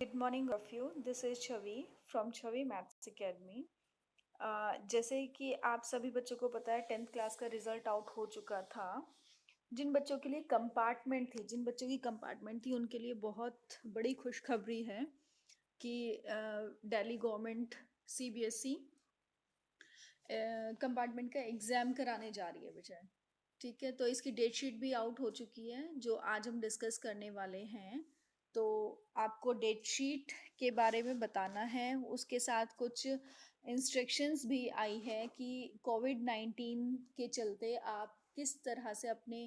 Good morning of you. This is Chhavi from Chhavi maths academy. जैसे कि आप सभी बच्चों को पता है, 10th क्लास का रिजल्ट आउट हो चुका था। जिन बच्चों के लिए कंपार्टमेंट थी, जिन बच्चों की कंपार्टमेंट थी, उनके लिए बहुत बड़ी खुशखबरी है कि दिल्ली गवर्नमेंट सीबीएसई कंपार्टमेंट का एग्ज़ाम कराने जा रही है बेटा। ठीक है, तो इसकी डेट शीट भी आउट हो चुकी है जो आज हम डिस्कस करने वाले हैं। तो आपको डेट शीट के बारे में बताना है, उसके साथ कुछ इंस्ट्रक्शंस भी आई है कि कोविड-19 के चलते आप किस तरह से अपने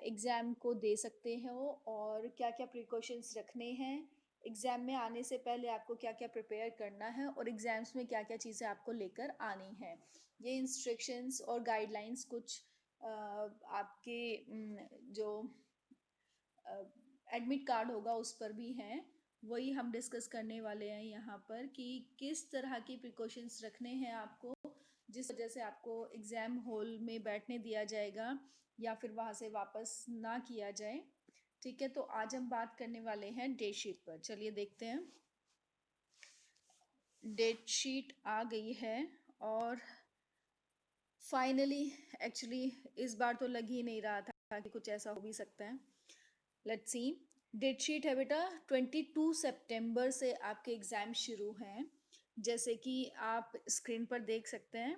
एग्ज़ाम को दे सकते हो और क्या-क्या प्रिकॉशंस रखने हैं। एग्ज़ाम में आने से पहले आपको क्या-क्या प्रिपेयर करना है और एग्ज़ाम्स में क्या-क्या चीज़ें आपको लेकर आनी है। ये इंस्ट्रक्शंस और गाइडलाइंस कुछ आपके जो एडमिट कार्ड होगा उस पर भी हैं। वही हम डिस्कस करने वाले हैं यहाँ पर कि किस तरह की प्रिकॉशंस रखने हैं आपको, जिस वजह से आपको एग्ज़ाम हॉल में बैठने दिया जाएगा या फिर वहाँ से वापस ना किया जाए। ठीक है, तो आज हम बात करने वाले हैं डेट शीट पर। चलिए देखते हैं। डेट शीट आ गई है और फाइनली एक्चुअली इस बार तो लग ही नहीं रहा था कि कुछ ऐसा हो भी सकता है। Let's see. डेट शीट है बेटा, 22 सितंबर से आपके एग्ज़ाम शुरू हैं, जैसे कि आप स्क्रीन पर देख सकते हैं।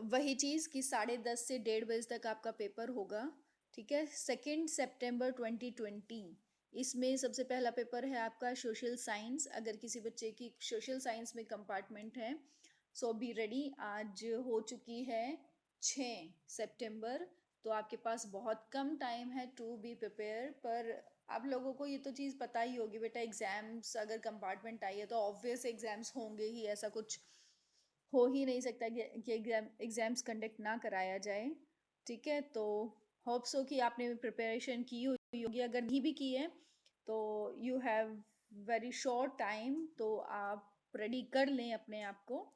वही चीज़ कि 10:30 से 1:30 तक आपका पेपर होगा। ठीक है, 2 सितंबर 2020 इसमें सबसे पहला पेपर है आपका सोशल साइंस। अगर किसी बच्चे की सोशल साइंस में कंपार्टमेंट है, सो बी रेडी। आज हो चुकी है 6 सितंबर, तो आपके पास बहुत कम टाइम है टू बी प्रिपेयर। पर आप लोगों को ये तो चीज़ पता ही होगी बेटा, एग्ज़ाम्स अगर कंपार्टमेंट आई है तो ऑब्वियस एग्ज़ाम्स होंगे ही, ऐसा कुछ हो ही नहीं सकता कि एग्ज़ाम्स कंडक्ट ना कराया जाए। ठीक है, तो होप सो कि आपने प्रिपरेशन की हुई होगी। अगर नहीं भी की है तो you have very short time, तो आप रेडी कर लें अपने आप को।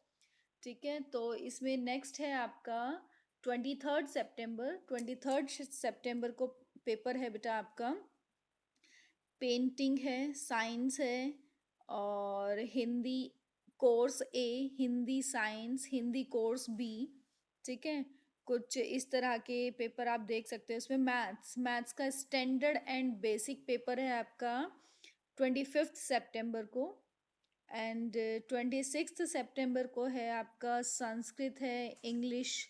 ठीक है, तो इसमें नेक्स्ट है आपका 23 सितंबर को पेपर है बेटा आपका। पेंटिंग है, साइंस है और Hindi course A, Hindi science, Hindi course B. ठीक है, कुछ इस तरह के पेपर आप देख सकते हैं। इसमें मैथ्स मैथ्स का स्टैंडर्ड एंड बेसिक पेपर है आपका 25 सितंबर को। एंड 26 सितंबर को है आपका संस्कृत है, इंग्लिश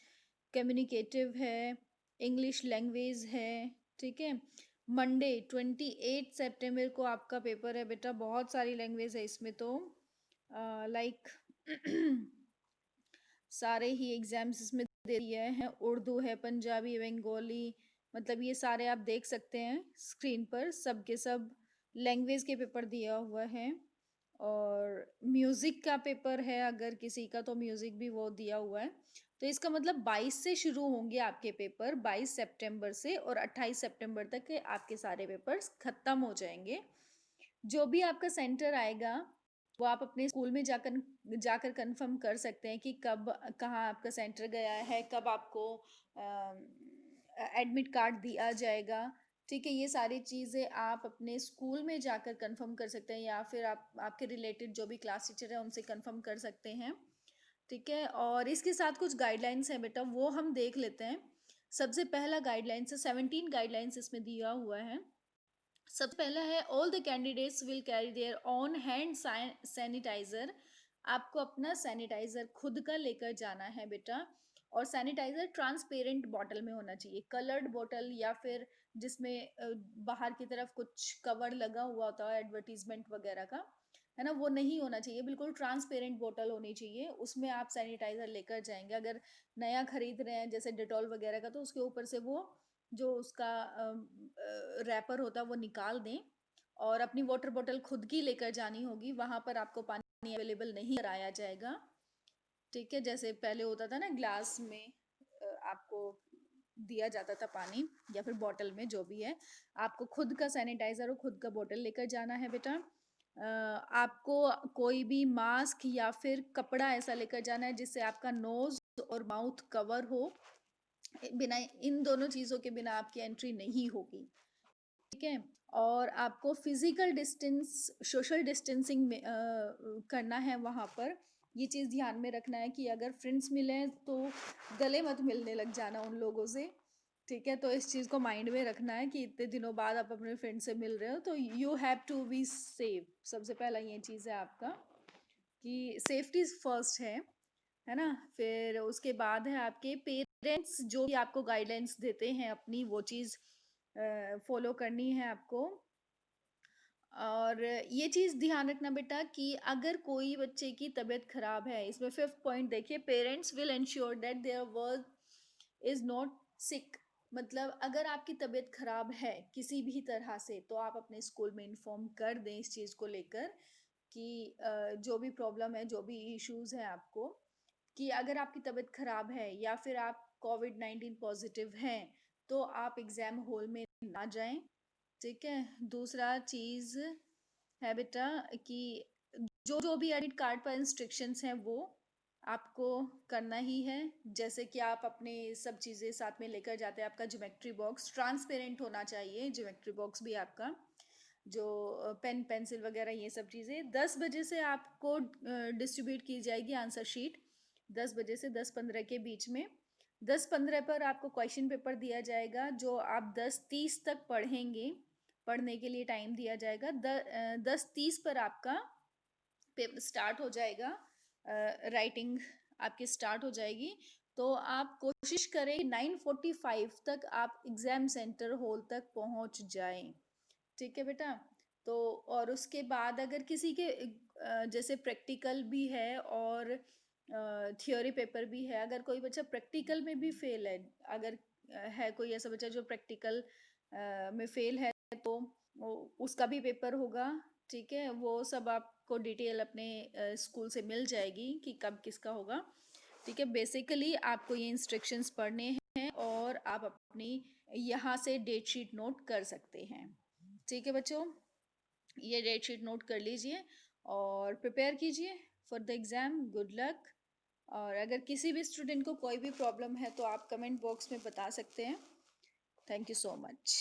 कम्युनिकेटिव है, इंग्लिश लैंग्वेज है। ठीक है, मंडे 28 सितंबर को आपका पेपर है बेटा। बहुत सारी लैंग्वेज है इसमें, तो लाइक सारे ही एग्जाम्स इसमें दे दिए हैं। उर्दू है, पंजाबी, बंगाली, मतलब ये सारे आप देख सकते हैं स्क्रीन पर, सब के सब लैंग्वेज के पेपर दिया हुआ है। और म्यूज़िक का पेपर है अगर किसी का, तो म्यूज़िक भी वो दिया हुआ है। तो इसका मतलब 22 से शुरू होंगे आपके पेपर, 22 सितंबर से, और 28 सितंबर तक के आपके सारे पेपर्स ख़त्म हो जाएंगे। जो भी आपका सेंटर आएगा वो आप अपने स्कूल में जाकर जाकर कंफर्म कर सकते हैं कि कब कहाँ आपका सेंटर गया है, कब आपको एडमिट कार्ड दिया जाएगा। ठीक है, ये सारी चीज़ें आप अपने स्कूल में जाकर कंफर्म कर सकते हैं या फिर आप आपके रिलेटेड जो भी क्लास टीचर है उनसे कंफर्म कर सकते हैं। ठीक है, और इसके साथ कुछ गाइडलाइंस हैं बेटा, वो हम देख लेते हैं। सबसे पहला गाइडलाइंस है, 17 गाइडलाइंस इसमें दिया हुआ है। सबसे पहला है, all the candidates will carry their own hand sanitizer. आपको अपना सैनिटाइजर खुद का लेकर जाना है बेटा। और सैनिटाइजर ट्रांसपेरेंट बॉटल में होना चाहिए, कलर्ड बॉटल या फिर जिसमें बाहर की तरफ कुछ कवर लगा हुआ होता है एडवर्टीजमेंट वगैरह का, है ना, वो नहीं होना चाहिए। बिल्कुल ट्रांसपेरेंट बॉटल होनी चाहिए, उसमें आप सैनिटाइजर लेकर जाएंगे। अगर नया खरीद रहे हैं जैसे डेटॉल वगैरह का, तो उसके ऊपर से वो जो उसका रैपर होता है वो निकाल दें। और अपनी वाटर बॉटल खुद की लेकर जानी होगी, वहाँ पर आपको पानी अवेलेबल नहीं कराया जाएगा। ठीक है, जैसे पहले होता था ना, ग्लास में आपको दिया जाता था पानी, या फिर बॉटल में, जो भी है। आपको खुद का सैनिटाइजर और खुद का बॉटल लेकर जाना है बेटा। आपको कोई भी मास्क या फिर कपड़ा ऐसा लेकर जाना है जिससे आपका नोज और माउथ कवर हो। बिना इन दोनों चीज़ों के बिना आपकी एंट्री नहीं होगी। ठीक है? और आपको फिज़िकल डिस्टेंस, सोशल डिस्टेंसिंग में करना है वहाँ पर। ये चीज़ ध्यान में रखना है कि अगर फ्रेंड्स मिलें तो गले मत मिलने लग जाना उन लोगों से, ठीक है? तो इस चीज़ को माइंड में रखना है कि इतने दिनों बाद आप अपने फ्रेंड से मिल रहे हो, तो you have to be safe. सबसे पहला ये चीज़ है आपका कि सेफ्टी फर्स्ट है ना? फिर उसके बाद है आपके पेरेंट्स जो भी आपको गाइडेंस देते हैं अपनी, वो चीज़ फॉलो करनी है आपको। और ये चीज़ ध्यान रखना बेटा कि अगर कोई बच्चे की तबीयत खराब है, इसमें फिफ्थ पॉइंट देखिए, parents will ensure that their work is not sick. मतलब अगर आपकी तबीयत खराब है किसी भी तरह से, तो आप अपने स्कूल में इन्फॉर्म कर दें इस चीज़ को लेकर कि जो भी प्रॉब्लम है, जो भी इश्यूज हैं आपको, कि अगर आपकी तबीयत खराब है या फिर आप कोविड-19 पॉजिटिव हैं, तो आप एग्जाम हॉल में ना जाएं। ठीक है? दूसरा चीज़ है बेटा कि जो जो भी एडिट कार्ड पर इंस्ट्रक्शंस हैं वो आपको करना ही है। जैसे कि आप अपने सब चीज़ें साथ में लेकर जाते हैं, आपका ज्योमेट्री बॉक्स ट्रांसपेरेंट होना चाहिए, ज्योमेट्री बॉक्स भी आपका, जो पेन पेंसिल वगैरह ये सब चीज़ें 10 बजे से आपको डिस्ट्रीब्यूट की जाएगी आंसर शीट, 10 बजे से 10:15 के बीच में। 10:15 पर आपको क्वेश्चन पेपर दिया जाएगा जो आप 10:30 तक पढ़ेंगे, पढ़ने के लिए टाइम दिया जाएगा। 10:30 पर आपका पेपर स्टार्ट हो जाएगा, राइटिंग आपकी स्टार्ट हो जाएगी। तो आप कोशिश करें 9:45 तक आप एग्जाम सेंटर हॉल तक पहुंच जाएं। ठीक है बेटा? तो और उसके बाद अगर किसी के जैसे प्रैक्टिकल भी है और थियोरी पेपर भी है, अगर कोई बच्चा प्रैक्टिकल में भी फेल है, अगर है कोई ऐसा बच्चा जो प्रैक्टिकल में फेल है, तो उसका भी पेपर होगा। ठीक है? वो सब आपको डिटेल अपने स्कूल से मिल जाएगी कि कब किसका होगा। ठीक है? बेसिकली आपको ये इंस्ट्रक्शंस पढ़ने हैं और आप अपनी यहाँ से डेट शीट नोट कर सकते हैं। ठीक है बच्चों, ये डेट शीट नोट कर लीजिए और प्रिपेयर कीजिए for the exam. Good luck. और अगर किसी भी स्टूडेंट को कोई भी प्रॉब्लम है तो आप कमेंट बॉक्स में बता सकते हैं। Thank you so much.